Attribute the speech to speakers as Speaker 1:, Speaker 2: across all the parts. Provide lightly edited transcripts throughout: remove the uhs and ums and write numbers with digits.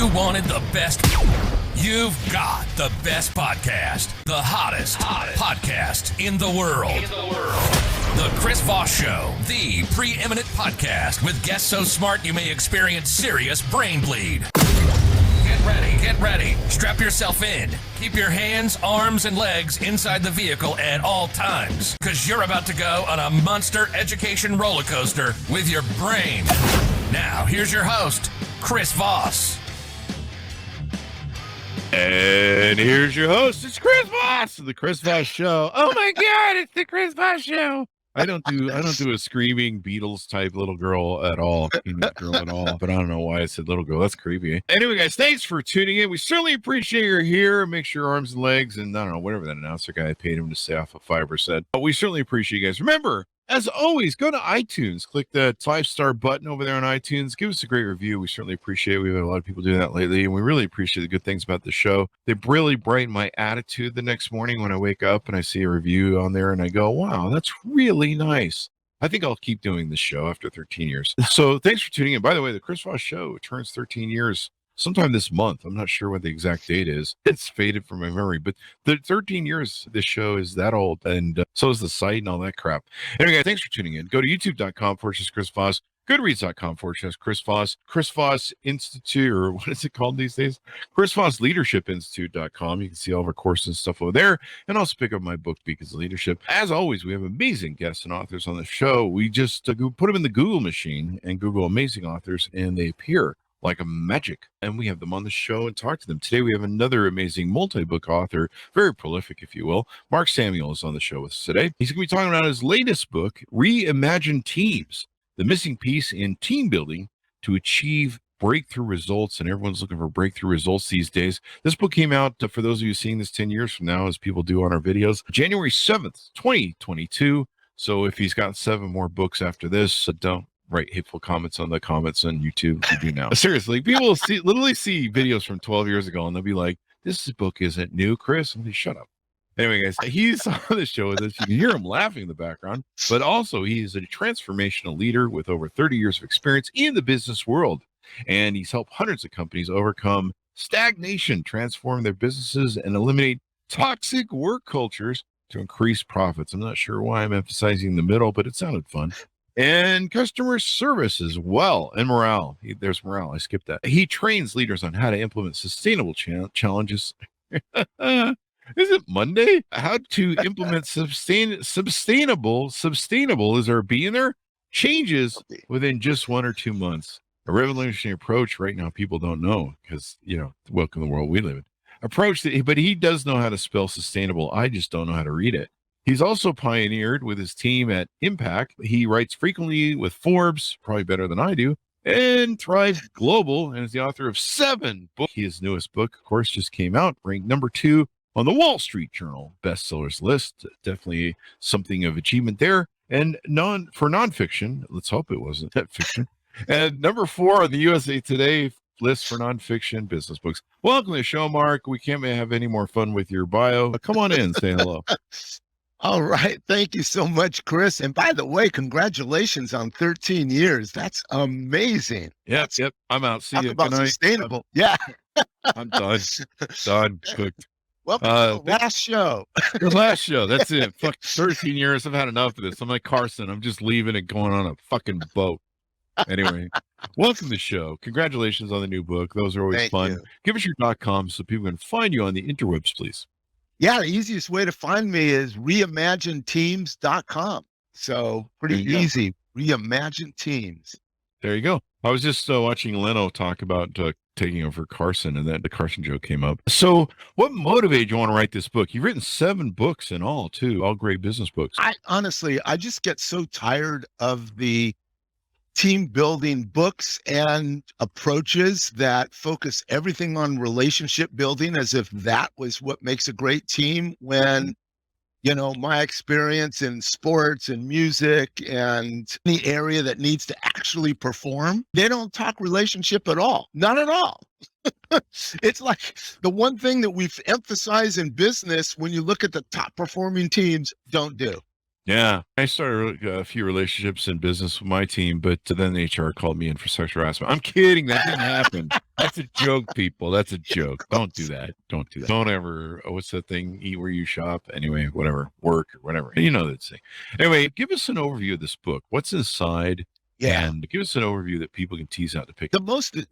Speaker 1: You wanted the best. You've got the best podcast. The hottest podcast in the world. The Chris Voss Show, the preeminent podcast with guests so smart you may experience serious brain bleed. Get ready. Strap yourself in. Keep your hands, arms, and legs inside the vehicle at all times, because you're about to go on a monster education roller coaster with your brain. Now, here's your host, Chris Voss.
Speaker 2: And here's your host, it's Chris Voss of the Chris Voss Show. Oh my God, it's the Chris Voss Show. I don't do a screaming Beatles type little girl at all, girl at all. But I don't know why I said little girl. That's creepy. Anyway, guys, thanks for tuning in. We certainly appreciate you're here. Make sure your arms and legs, and I don't know, whatever that announcer guy paid him to say off of 5%. But we certainly appreciate you guys. Remember, as always, go to iTunes, click that 5-star button over there on iTunes. Give us a great review. We certainly appreciate it. We've had a lot of people doing that lately, and we really appreciate the good things about the show. They really brighten my attitude the next morning when I wake up and I see a review on there and I go, wow, that's really nice. I think I'll keep doing this show after 13 years. So thanks for tuning in. By the way, the Chris Voss Show turns 13 years sometime this month. I'm not sure what the exact date is. It's faded from my memory, but the 13 years this show is that old, and so is the site and all that crap. Anyway, guys, thanks for tuning in. Go to youtube.com/Chris Voss, goodreads.com/Chris Voss, Chris Voss Institute, or what is it called these days? Chris Voss Leadership Institute.com. You can see all of our courses and stuff over there, and also pick up my book, Beacons of Leadership. As always, we have amazing guests and authors on the show. We just put them in the Google machine and Google amazing authors, and they appear like a magic, and we have them on the show and talk to them. Today we have another amazing multi-book author, very prolific, if you will. Mark Samuel is on the show with us today. He's going to be talking about his latest book, Reimagine Teams, the missing piece in team building to achieve breakthrough results, and everyone's looking for breakthrough results these days. This book came out, for those of you seeing this 10 years from now, as people do on our videos, January 7th, 2022. So if he's got 7 more books after this, don't write hateful comments on the comments on YouTube. You do now. Seriously, people will literally see videos from 12 years ago and they'll be like, this book isn't new, Chris. And they shut up. Anyway, guys, he's on the show with us. You can hear him laughing in the background, but also he's a transformational leader with over 30 years of experience in the business world. And he's helped hundreds of companies overcome stagnation, transform their businesses, and eliminate toxic work cultures to increase profits. I'm not sure why I'm emphasizing the middle, but it sounded fun. And customer service as well, and morale. There's morale. I skipped that. He trains leaders on how to implement sustainable challenges. Is it Monday? How to implement sustainable, is there a B in there? Changes within just 1 or 2 months. A revolutionary approach right now people don't know because, welcome to the world we live in. But he does know how to spell sustainable. I just don't know how to read it. He's also pioneered with his team at Impact. He writes frequently with Forbes, probably better than I do, and Thrive Global, and is the author of 7 books. His newest book, of course, just came out, ranked number 2 on the Wall Street Journal bestsellers list. Definitely something of achievement there. And for nonfiction, let's hope it wasn't fiction. And number 4 on the USA Today list for nonfiction business books. Welcome to the show, Mark. We can't have any more fun with your bio. Come on in, say hello.
Speaker 3: All right. Thank you so much, Chris. And by the way, congratulations on 13 years. That's amazing.
Speaker 2: Yep. I'm out. See you.
Speaker 3: About sustainable. Yeah.
Speaker 2: I'm done. Done. Cooked.
Speaker 3: Welcome to the last show.
Speaker 2: The last show. That's it. Fuck 13 years. I've had enough of this. I'm like Carson. I'm just leaving and going on a fucking boat. Anyway, welcome to the show. Congratulations on the new book. Those are always fun.
Speaker 3: You.
Speaker 2: Give us your .com so people can find you on the interwebs, please.
Speaker 3: Yeah, the easiest way to find me is reimagineteams.com. So pretty easy. Reimagine Teams.
Speaker 2: There you go. I was just watching Leno talk about taking over Carson, and the Carson joke came up. So what motivated you want to write this book? You've written 7 books in all, too, all great business books.
Speaker 3: I just get so tired of the team building books and approaches that focus everything on relationship building as if that was what makes a great team, when, my experience in sports and music and any area that needs to actually perform, they don't talk relationship at all. Not at all. It's like the one thing that we've emphasized in business when you look at the top performing teams don't do.
Speaker 2: Yeah, I started a few relationships in business with my team, but then HR called me in for sexual harassment. I'm kidding. That didn't happen. That's a joke, people. That's a joke. Don't do that. Don't do that. Don't ever, what's that thing? Eat where you shop. Anyway, whatever. Work or whatever. You know that thing. Anyway, give us an overview of this book. What's inside?
Speaker 3: Yeah.
Speaker 2: And give us an overview that people can tease out the pic.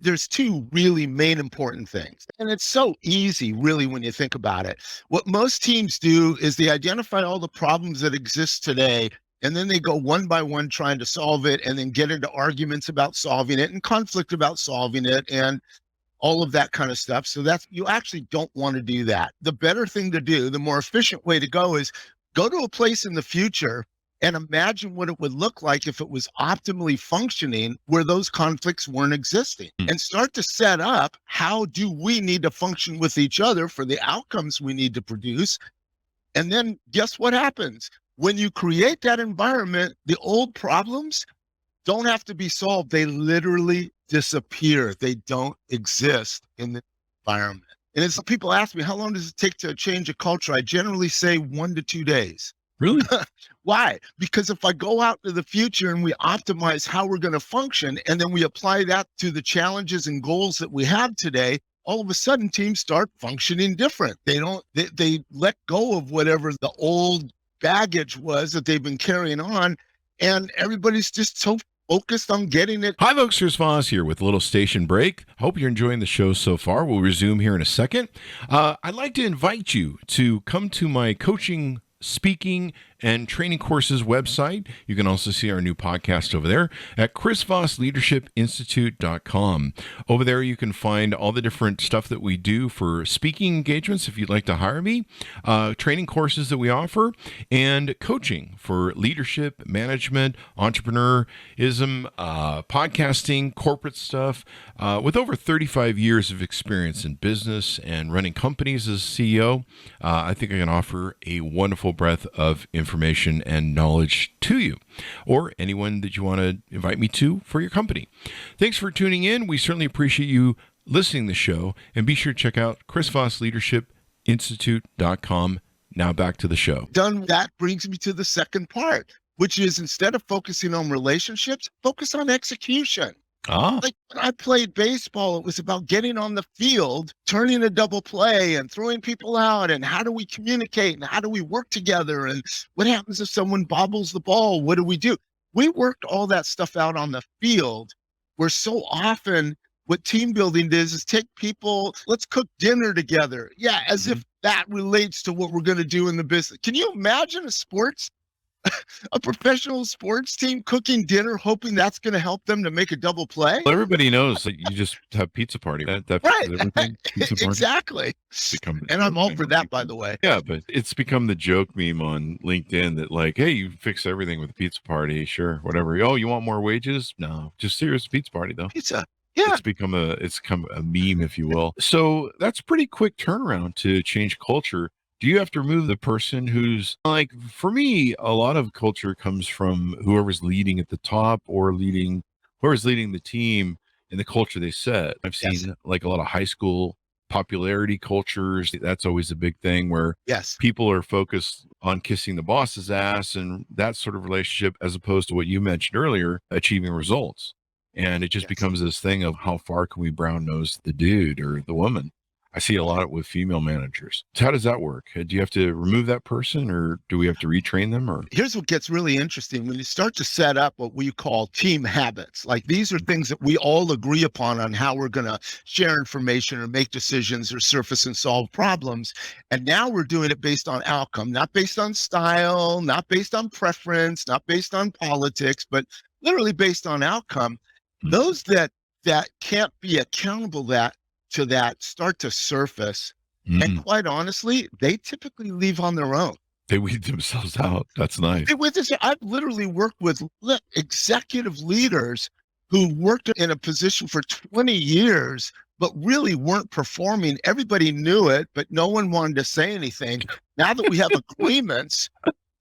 Speaker 3: There's two really main important things. And it's so easy, really, when you think about it. What most teams do is they identify all the problems that exist today, and then they go one by one trying to solve it, and then get into arguments about solving it and conflict about solving it and all of that kind of stuff. So you actually don't want to do that. The better thing to do, the more efficient way to go, is go to a place in the future and imagine what it would look like if it was optimally functioning where those conflicts weren't existing, and start to set up how do we need to function with each other for the outcomes we need to produce. And then guess what happens? When you create that environment, the old problems don't have to be solved. They literally disappear. They don't exist in the environment. And as people ask me, how long does it take to change a culture? I generally say 1 to 2 days.
Speaker 2: Really?
Speaker 3: Why? Because if I go out to the future and we optimize how we're going to function, and then we apply that to the challenges and goals that we have today, all of a sudden teams start functioning different. They let go of whatever the old baggage was that they've been carrying on, and everybody's just so focused on getting it.
Speaker 2: Hi, folks. Chris Voss here with a little station break. Hope you're enjoying the show so far. We'll resume here in a second. I'd like to invite you to come to my coaching, speaking, and training courses website. You can also see our new podcast over there at chrisvossleadershipinstitute.com. Over there, you can find all the different stuff that we do for speaking engagements if you'd like to hire me, training courses that we offer, and coaching for leadership, management, entrepreneurism, podcasting, corporate stuff. With over 35 years of experience in business and running companies as CEO, I think I can offer a wonderful breadth of information and knowledge to you, or anyone that you want to invite me to for your company. Thanks for tuning in. We certainly appreciate you listening to the show, and be sure to check out chrisvossleadershipinstitute.com. Now back to the show.
Speaker 3: That brings me to the second part, which is, instead of focusing on relationships, focus on execution. Like when I played baseball, it was about getting on the field, turning a double play and throwing people out, and how do we communicate and how do we work together, and what happens if someone bobbles the ball? What do we do? We worked all that stuff out on the field, where so often what team building does is take people, let's cook dinner together. Yeah, as if that relates to what we're going to do in the business. Can you imagine a professional sports team cooking dinner, hoping that's going to help them to make a double play?
Speaker 2: Well, everybody knows that you just have pizza party. That
Speaker 3: right.
Speaker 2: Everything, pizza party.
Speaker 3: Exactly. And I'm all for that, by the way.
Speaker 2: Yeah, but it's become the joke meme on LinkedIn that, like, hey, you fix everything with a pizza party. Sure, whatever. Oh, you want more wages? No, just serious pizza party, though.
Speaker 3: Pizza. Yeah.
Speaker 2: It's become a meme, if you will. So that's a pretty quick turnaround to change culture. Do you have to remove the person who's, like, for me, a lot of culture comes from whoever's leading at the top, or whoever's leading the team and the culture they set. I've seen like a lot of high school popularity cultures. That's always a big thing, where people are focused on kissing the boss's ass and that sort of relationship, as opposed to what you mentioned earlier, achieving results. And it just becomes this thing of, how far can we brown nose the dude or the woman? I see a lot with female managers. So how does that work? Do you have to remove that person, or do we have to retrain them? Or
Speaker 3: here's what gets really interesting. When you start to set up what we call team habits, like these are things that we all agree upon on how we're going to share information or make decisions or surface and solve problems. And now we're doing it based on outcome, not based on style, not based on preference, not based on politics, but literally based on outcome. Those that can't be accountable to that start to surface. And quite honestly, they typically leave on their own.
Speaker 2: They weed themselves out. That's nice.
Speaker 3: I've literally worked with executive leaders who worked in a position for 20 years, but really weren't performing. Everybody knew it, but no one wanted to say anything. Now that we have agreements,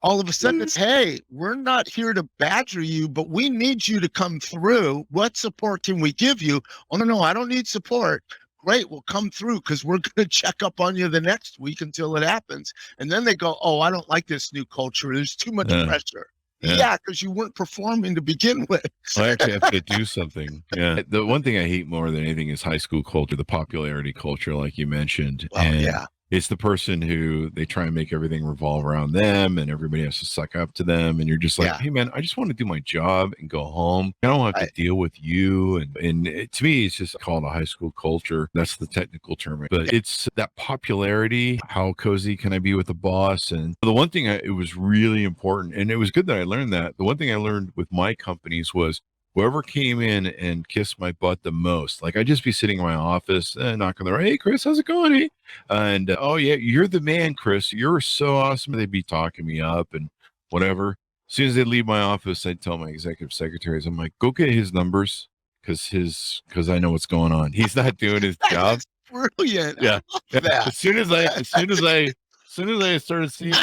Speaker 3: all of a sudden it's, hey, we're not here to badger you, but we need you to come through. What support can we give you? Oh, no, I don't need support. Great, we'll come through, because we're going to check up on you the next week until it happens. And then they go, oh, I don't like this new culture. There's too much pressure. Yeah, because you weren't performing to begin with.
Speaker 2: I actually have to do something. Yeah. The one thing I hate more than anything is high school culture, the popularity culture, like you mentioned.
Speaker 3: Well,
Speaker 2: And
Speaker 3: yeah.
Speaker 2: it's the person who they try and make everything revolve around them and everybody has to suck up to them. And you're just like,
Speaker 3: Yeah.
Speaker 2: hey, man, I just want to do my job and go home. I don't have to deal with you. And to me, it's just called a high school culture. That's the technical term. But it's that popularity. How cozy can I be with the boss? And the one thing, it was really important. And it was good that I learned that. The one thing I learned with my companies was whoever came in and kissed my butt the most, like I'd just be sitting in my office and knock on the door. Hey, Chris, how's it going? Hey? And oh yeah, you're the man, Chris. You're so awesome. They'd be talking me up and whatever. As soon as they leave my office, I'd tell my executive secretaries, I'm like, go get his numbers because I know what's going on. He's not doing his job.
Speaker 3: Brilliant.
Speaker 2: Yeah.
Speaker 3: That.
Speaker 2: As soon as I started seeing,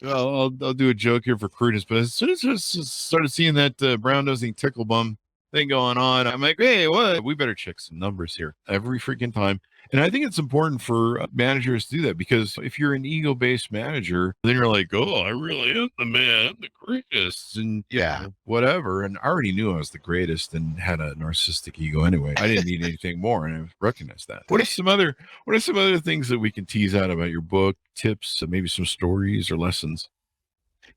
Speaker 2: I'll do a joke here for crudeness, but as soon as I started seeing that brown nosing tickle bum thing going on, I'm like, hey, what? We better check some numbers here every freaking time. And I think it's important for managers to do that, because if you're an ego-based manager, then you're like, oh, I really am the man, I'm the greatest, and whatever. And I already knew I was the greatest and had a narcissistic ego anyway. I didn't need anything more, and I recognized that. What are some other things that we can tease out about your book, tips, maybe some stories or lessons?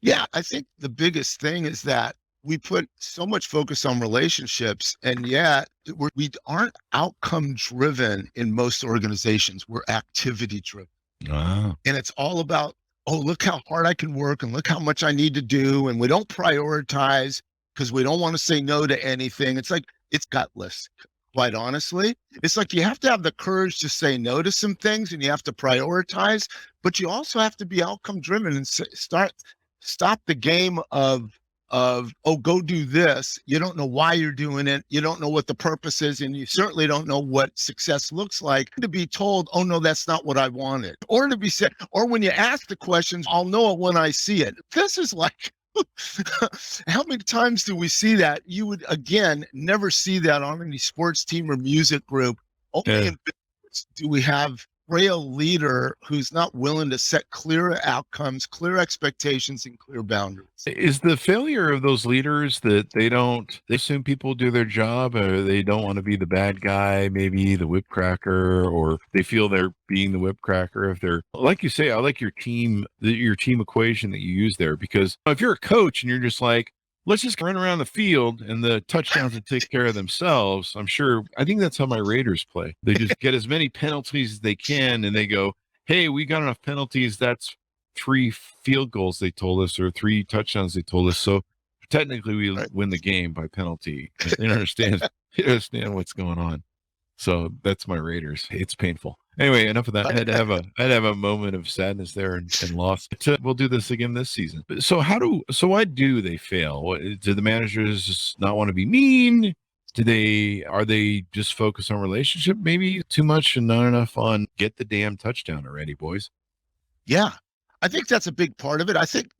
Speaker 3: Yeah, I think the biggest thing is that we put so much focus on relationships, and yet we aren't outcome driven in most organizations. We're activity driven.
Speaker 2: Ah.
Speaker 3: And it's all about, oh, look how hard I can work and look how much I need to do. And we don't prioritize because we don't want to say no to anything. It's like, it's gutless, quite honestly. It's like you have to have the courage to say no to some things, and you have to prioritize, but you also have to be outcome driven and stop the game of, oh, go do this. You don't know why you're doing it. You don't know what the purpose is. And you certainly don't know what success looks like. To be told, oh, no, that's not what I wanted. Or to be said, or when you ask the questions, I'll know it when I see it. This is like, how many times do we see that? You would, again, never see that on any sports team or music group. Only in business do we have real leader who's not willing to set clear outcomes, clear expectations, and clear boundaries.
Speaker 2: Is the failure of those leaders that they assume people do their job, or they don't want to be the bad guy, maybe the whip cracker, or they feel they're being the whip cracker? If they're, like you say, I like your team equation that you use there, because if you're a coach and you're just like, let's just run around the field and the touchdowns will take care of themselves. I think that's how my Raiders play. They just get as many penalties as they can, and they go, hey, we got enough penalties. That's 3 field goals they told us, or 3 touchdowns they told us. So technically we win the game by penalty. They don't understand what's going on. So that's my Raiders. It's painful. Anyway, enough of that. I had to have a moment of sadness there and loss. We'll do this again this season. So why do they fail? Do the managers just not want to be mean? Are they just focused on relationship maybe too much and not enough on get the damn touchdown already, boys?
Speaker 3: Yeah, I think that's a big part of it. I think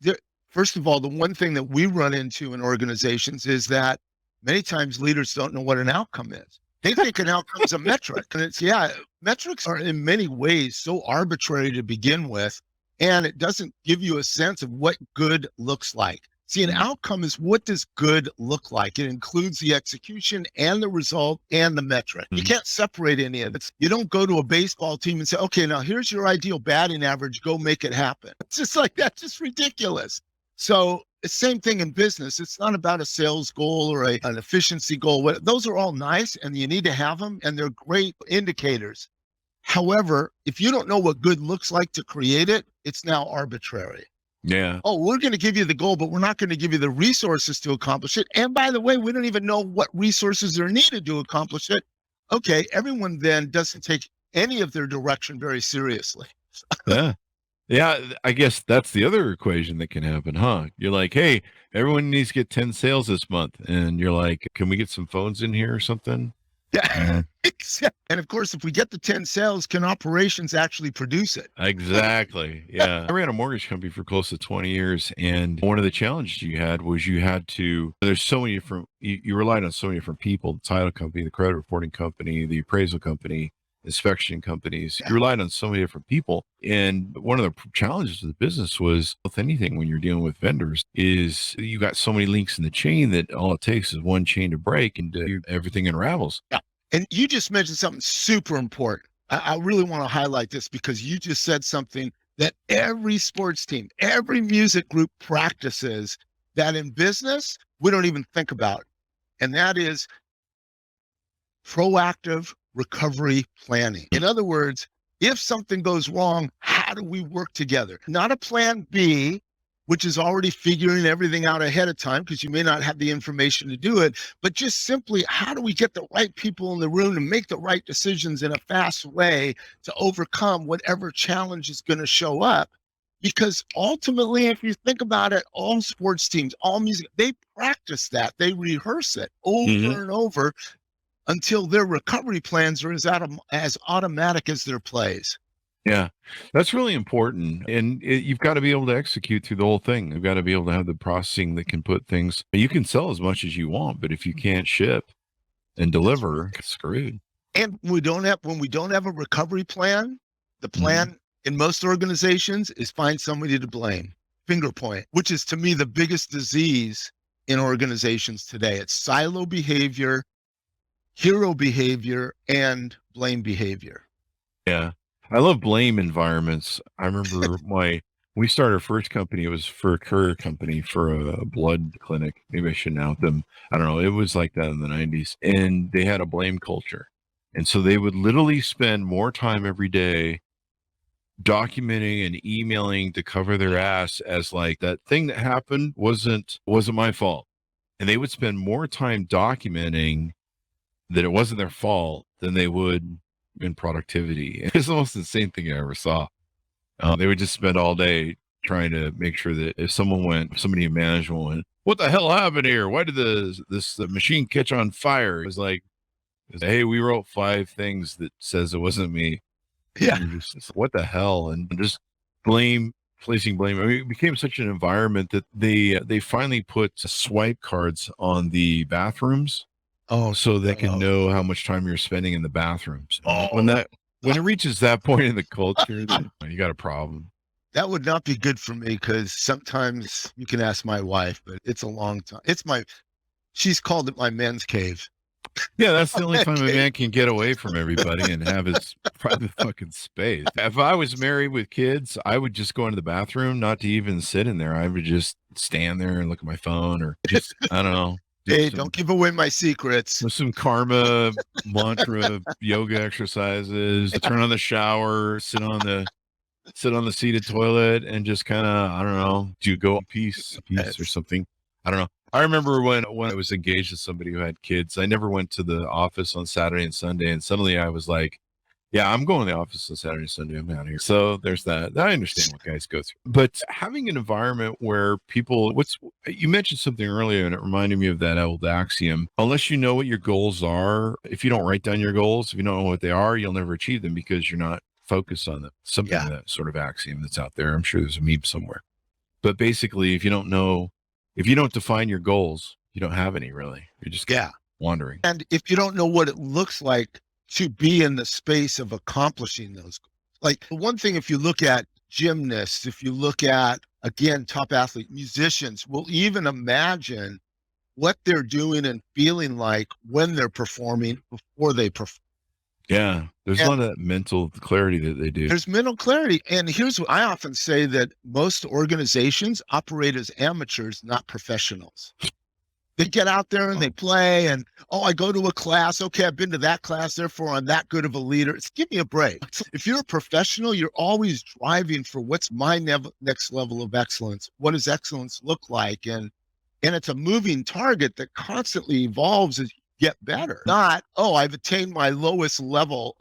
Speaker 3: first of all, the one thing that we run into in organizations is that many times leaders don't know what an outcome is. They think an outcome is a metric. And metrics are in many ways so arbitrary to begin with, and it doesn't give you a sense of what good looks like. See, an outcome is, what does good look like? It includes the execution and the result and the metric. You can't separate any of it. You don't go to a baseball team and say, okay, now here's your ideal batting average, go make it happen. It's just like, that's just ridiculous. So the same thing in business. It's not about a sales goal or an efficiency goal. Those are all nice, and you need to have them, and they're great indicators. However, if you don't know what good looks like to create it, it's now arbitrary.
Speaker 2: Yeah.
Speaker 3: Oh, we're going to give you the goal, but we're not going to give you the resources to accomplish it. And by the way, we don't even know what resources are needed to accomplish it. Okay, everyone then doesn't take any of their direction very seriously.
Speaker 2: Yeah. Yeah, I guess that's the other equation that can happen, huh? You're like, hey, everyone needs to get 10 sales this month. And you're like, can we get some phones in here or something?
Speaker 3: Yeah. And of course, if we get the 10 sales, can operations actually produce it?
Speaker 2: Exactly. Yeah. I ran a mortgage company for close to 20 years. And one of the challenges you had was there's so many different, you relied on so many different people, the title company, the credit reporting company, the appraisal company. inspection companies. You relied on so many different people. And one of the challenges of the business was with anything when you're dealing with vendors is you got so many links in the chain that all it takes is one chain to break and everything unravels.
Speaker 3: Yeah. And you just mentioned something super important. I really want to highlight this because you just said something that every sports team, every music group practices that in business, we don't even think about. And that is proactive recovery planning. In other words, if something goes wrong, how do we work together? Not a plan B, which is already figuring everything out ahead of time because you may not have the information to do it, but just simply how do we get the right people in the room to make the right decisions in a fast way to overcome whatever challenge is going to show up? Because ultimately, if you think about it, all sports teams, all music, they practice that. They rehearse it over and over until their recovery plans are as automatic as their plays.
Speaker 2: Yeah, that's really important. And you've got to be able to execute through the whole thing. You've got to be able to have the processing that can put things, you can sell as much as you want, but if you can't ship and deliver, it's screwed.
Speaker 3: And when we don't have a recovery plan, the plan in most organizations is find somebody to blame, finger point, which is to me the biggest disease in organizations today. It's silo behavior, hero behavior, and blame behavior.
Speaker 2: Yeah. I love blame environments. I remember we started our first company. It was for a courier company for a blood clinic. Maybe I shouldn't out them. I don't know. It was like that in the 90s. And they had a blame culture. And so they would literally spend more time every day documenting and emailing to cover their ass as like that thing that happened wasn't my fault. And they would spend more time documenting that it wasn't their fault than they would in productivity. It's almost the same thing I ever saw. They would just spend all day trying to make sure that if somebody in management went, what the hell happened here? Why did the machine catch on fire? It was like, hey, we wrote 5 things that says it wasn't me.
Speaker 3: Yeah.
Speaker 2: What the hell? And just placing blame. I mean, it became such an environment that they finally put swipe cards on the bathrooms. Oh, so they can know how much time you're spending in the bathrooms. When it reaches that point in the culture, then you got a problem.
Speaker 3: That would not be good for me because sometimes you can ask my wife, but it's a long time. She's called it my men's cave.
Speaker 2: Yeah, that's the only time a man can get away from everybody and have his private fucking space. If I was married with kids, I would just go into the bathroom, not to even sit in there. I would just stand there and look at my phone or just, I don't know.
Speaker 3: Hey, don't give away my secrets.
Speaker 2: Some karma mantra yoga exercises, turn on the shower, sit on the seated toilet and just kind of, I don't know, do go peace or something. I don't know. I remember when I was engaged with somebody who had kids, I never went to the office on Saturday and Sunday. And suddenly I was like, yeah, I'm going to the office on Saturday and Sunday. I'm out of here. So there's that. I understand what guys go through. But having an environment where you mentioned something earlier and it reminded me of that old axiom. Unless you know what your goals are, if you don't write down your goals, if you don't know what they are, you'll never achieve them because you're not focused on them. Something of that sort of axiom that's out there. I'm sure there's a meme somewhere. But basically, if you don't define your goals, you don't have any really. You're just wandering.
Speaker 3: And if you don't know what it looks like to be in the space of accomplishing those goals. Like one thing, if you look at gymnasts, if you look at, again, top athlete, musicians, will even imagine what they're doing and feeling like when they're performing before they perform.
Speaker 2: Yeah, there's a lot of that mental clarity that they do.
Speaker 3: There's mental clarity. And here's what I often say, that most organizations operate as amateurs, not professionals. They get out there and they play and, I go to a class. Okay, I've been to that class. Therefore, I'm that good of a leader. Give me a break. If you're a professional, you're always driving for what's my next level of excellence. What does excellence look like? And it's a moving target that constantly evolves as you get better. Not, I've attained my lowest level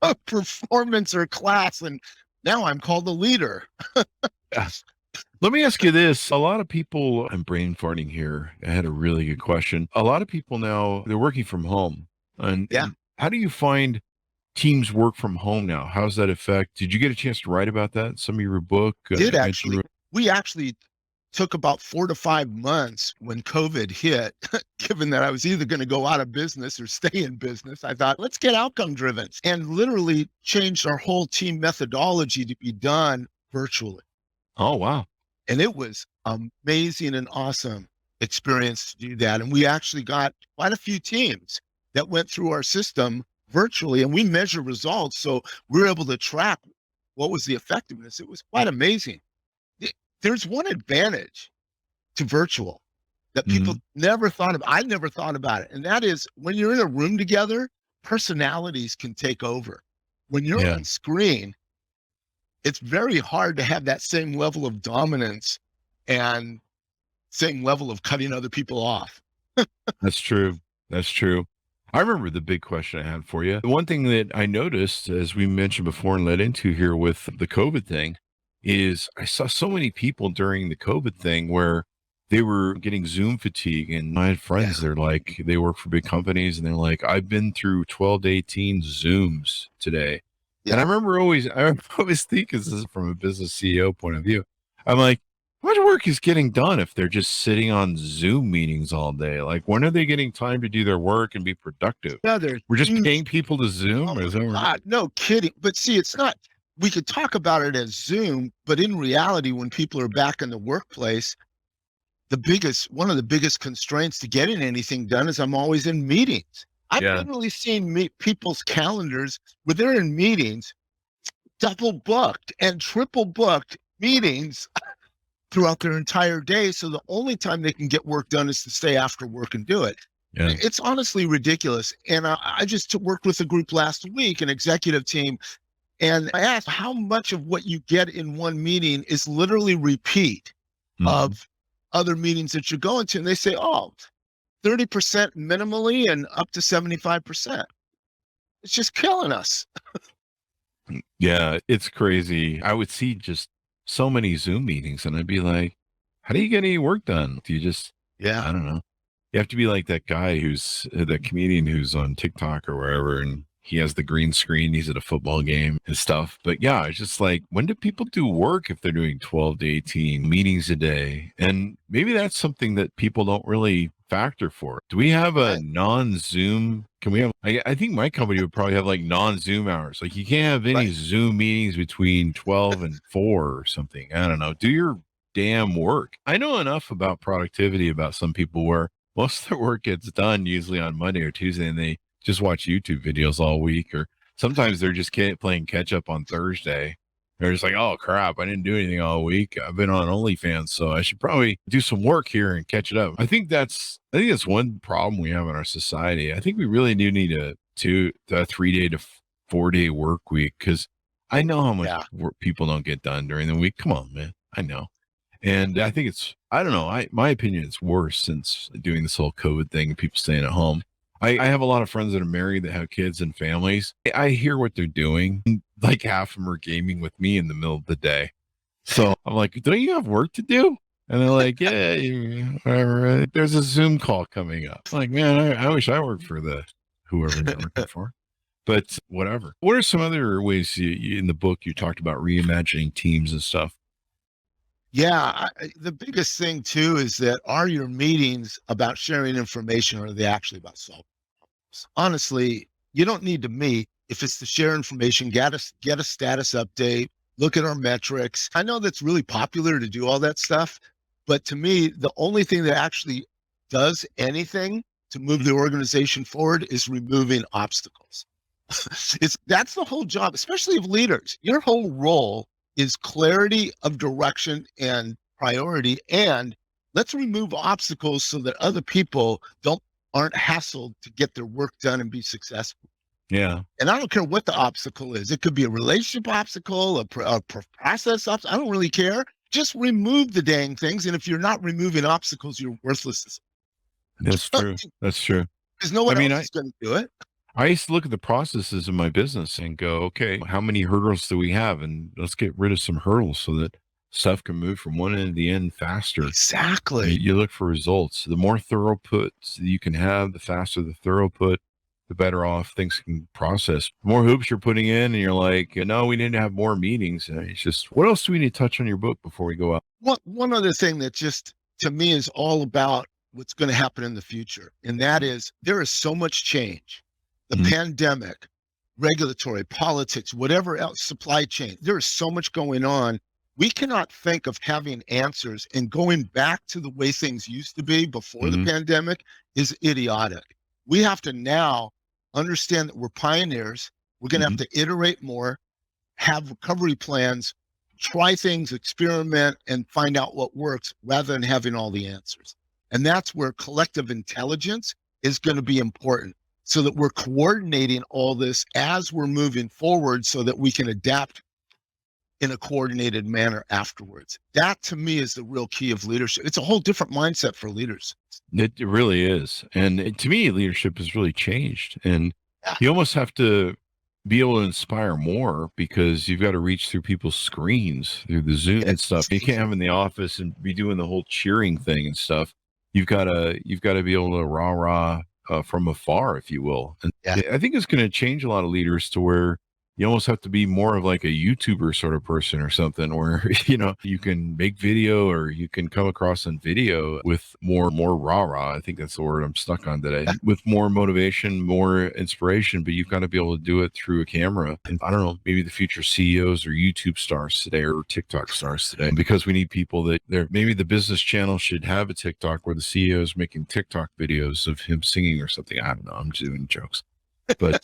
Speaker 3: of performance or class, and now I'm called a leader.
Speaker 2: Yes. Let me ask you this. A lot of people, I'm brain farting here. I had a really good question. A lot of people now, they're working from home. And how do you find teams work from home now? How does that affect? Did you get a chance to write about that in some of your book?
Speaker 3: We actually took about 4 to 5 months when COVID hit, given that I was either going to go out of business or stay in business. I thought, let's get outcome driven, and literally changed our whole team methodology to be done virtually.
Speaker 2: Oh, wow.
Speaker 3: And it was amazing and awesome experience to do that. And we actually got quite a few teams that went through our system virtually, and we measure results. So we're able to track what was the effectiveness. It was quite amazing. There's one advantage to virtual that people never thought of. I never thought about it. And that is, when you're in a room together, personalities can take over. When you're on screen, it's very hard to have that same level of dominance and same level of cutting other people off.
Speaker 2: That's true. That's true. I remember the big question I had for you. The one thing that I noticed, as we mentioned before and led into here with the COVID thing, is I saw so many people during the COVID thing where they were getting Zoom fatigue. And I had friends, they're like, they work for big companies, and they're like, I've been through 12 to 18 Zooms today. And I remember always thinking, this is from a business CEO point of view, I'm like, how much work is getting done if they're just sitting on Zoom meetings all day? Like, when are they getting time to do their work and be productive?
Speaker 3: Yeah,
Speaker 2: we're just paying people to Zoom.
Speaker 3: Oh, God, no kidding. But see, it's not, we could talk about it as Zoom, but in reality, when people are back in the workplace, one of the biggest constraints to getting anything done is I'm always in meetings. I've literally seen people's calendars where they're in meetings, double booked and triple booked meetings throughout their entire day. So the only time they can get work done is to stay after work and do it. Yeah. It's honestly ridiculous. And I just worked with a group last week, an executive team, and I asked how much of what you get in one meeting is literally repeat of other meetings that you're going to. And they say, 30% minimally and up to 75%. It's just killing us.
Speaker 2: Yeah, it's crazy. I would see just so many Zoom meetings and I'd be like, how do you get any work done? Do you just, I don't know. You have to be like that guy that comedian who's on TikTok or wherever, and he has the green screen, he's at a football game and stuff. But yeah, it's just like, when do people do work if they're doing 12 to 18 meetings a day? And maybe that's something that people don't really factor for. Do we have a non-Zoom? Can we have, I think my company would probably have like non-Zoom hours. Like, you can't have any Zoom meetings between 12 and 4 or something. I don't know. Do your damn work. I know enough about productivity about some people where most of their work gets done usually on Monday or Tuesday, and they just watch YouTube videos all week, or sometimes they're just playing catch up on Thursday. They're just like, oh crap, I didn't do anything all week. I've been on OnlyFans, so I should probably do some work here and catch it up. I think that's one problem we have in our society. I think we really do need a 3-day to 4-day work week, because I know how much work people don't get done during the week. Come on, man. I know. And I think I don't know. My opinion, it's worse since doing this whole COVID thing and people staying at home. I have a lot of friends that are married that have kids and families. I hear what they're doing. Like, half of them are gaming with me in the middle of the day. So I'm like, don't you have work to do? And they're like, yeah, whatever. There's a Zoom call coming up. I'm like, man, I wish I worked for whoever they're working for. But whatever. What are some other ways in the book you talked about reimagining teams and stuff?
Speaker 3: Yeah, the biggest thing too is that, are your meetings about sharing information, or are they actually about solving problems? Honestly, you don't need to meet if it's to share information, get a status update, look at our metrics. I know that's really popular to do all that stuff, but to me, the only thing that actually does anything to move the organization forward is removing obstacles. That's the whole job, especially of leaders. Your whole role is clarity of direction and priority, and let's remove obstacles so that other people aren't hassled to get their work done and be successful.
Speaker 2: Yeah.
Speaker 3: And I don't care what the obstacle is. It could be a relationship obstacle, a process obstacle. I don't really care. Just remove the dang things. And if you're not removing obstacles, you're worthless.
Speaker 2: That's true. That's true.
Speaker 3: Because no one else is going to do it.
Speaker 2: I used to look at the processes in my business and go, okay, how many hurdles do we have? And let's get rid of some hurdles so that stuff can move from one end to the end faster.
Speaker 3: Exactly.
Speaker 2: You look for results. The more throughput you can have, the faster the throughput, the better off things can process. The more hoops you're putting in, and you're like, no, we need to have more meetings. It's just, what else do we need to touch on your book before we go out?
Speaker 3: One other thing that just, to me, is all about what's going to happen in the future. And that is, there is so much change. The pandemic, regulatory, politics, whatever else, supply chain, there is so much going on. We cannot think of having answers and going back to the way things used to be before the pandemic is idiotic. We have to now understand that we're pioneers. We're going to have to iterate more, have recovery plans, try things, experiment, and find out what works rather than having all the answers. And that's where collective intelligence is going to be important, so that we're coordinating all this as we're moving forward so that we can adapt in a coordinated manner afterwards. That, to me, is the real key of leadership. It's a whole different mindset for leaders.
Speaker 2: It really is. And to me, leadership has really changed. And you almost have to be able to inspire more, because you've got to reach through people's screens, through the Zoom and stuff. You can't have in the office and be doing the whole cheering thing and stuff. You've got to be able to rah-rah from afar, if you will. And I think it's going to change a lot of leaders to where you almost have to be more of like a YouTuber sort of person or something, where, you can make video, or you can come across on video with more rah-rah. I think that's the word I'm stuck on today. With more motivation, more inspiration, but you've got to be able to do it through a camera. And I don't know, maybe the future CEOs or YouTube stars today, or TikTok stars today, because we need people that maybe the business channel should have a TikTok where the CEO is making TikTok videos of him singing or something. I don't know. I'm just doing jokes. But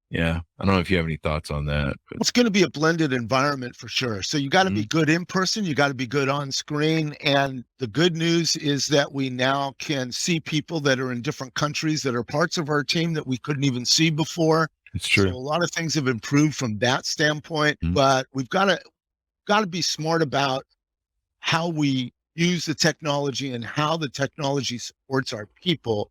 Speaker 2: yeah, I don't know if you have any thoughts on that. But
Speaker 3: it's going to be a blended environment for sure. So you got to be good in person. You got to be good on screen. And the good news is that we now can see people that are in different countries that are parts of our team that we couldn't even see before.
Speaker 2: It's true.
Speaker 3: So a lot of things have improved from that standpoint, but we've got to be smart about how we use the technology and how the technology supports our people,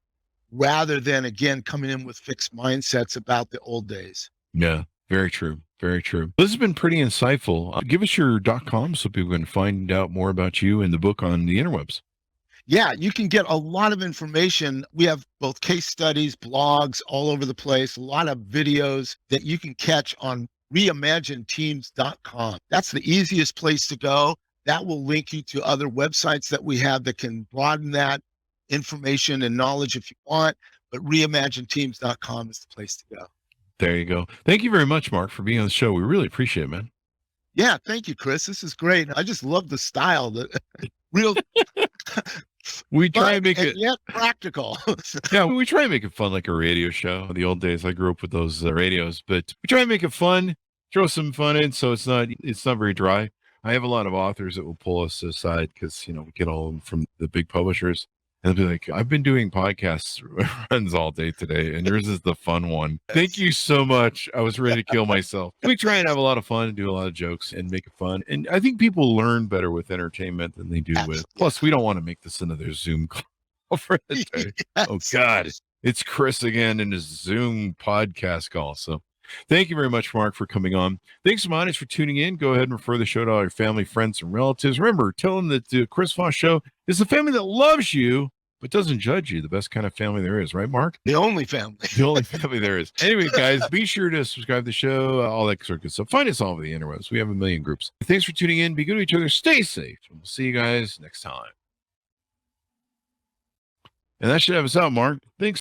Speaker 3: rather than, again, coming in with fixed mindsets about the old days.
Speaker 2: Yeah, very true. Very true. This has been pretty insightful. Give us your .com so people can find out more about you and the book on the interwebs.
Speaker 3: Yeah, you can get a lot of information. We have both case studies, blogs all over the place, a lot of videos that you can catch on Reimagine.to. That's the easiest place to go. That will link you to other websites that we have that can broaden that information and knowledge if you want, but Reimagine.to is the place to go.
Speaker 2: There you go. Thank you very much, Mark, for being on the show. We really appreciate it, man.
Speaker 3: Yeah, thank you, Chris. This is great. I just love the style, the real.
Speaker 2: We try and make it
Speaker 3: yet practical.
Speaker 2: Yeah, we try and make it fun, like a radio show. The old days, I grew up with those radios, but we try and make it fun, throw some fun in, so it's not very dry. I have a lot of authors that will pull us aside because we get all of them from the big publishers. And they'll be like, I've been doing podcast runs all day today, and yours is the fun one. Thank you so much. I was ready to kill myself. We try and have a lot of fun and do a lot of jokes and make it fun. And I think people learn better with entertainment than they do with. Plus, we don't want to make this another Zoom call for the day.
Speaker 3: Yes.
Speaker 2: Oh, God. It's Chris again in his Zoom podcast call. So thank you very much, Mark, for coming on. Thanks so much for tuning in. Go ahead and refer the show to all your family, friends, and relatives. Remember, tell them that the Chris Voss Show is a family that loves you, but doesn't judge you. The best kind of family there is, right, Mark?
Speaker 3: The only family.
Speaker 2: The only family there is. Anyway, guys, be sure to subscribe to the show, all that sort of good stuff. Find us all over the interwebs. We have a million groups. Thanks for tuning in. Be good to each other. Stay safe. We'll see you guys next time. And that should have us out, Mark. Thanks.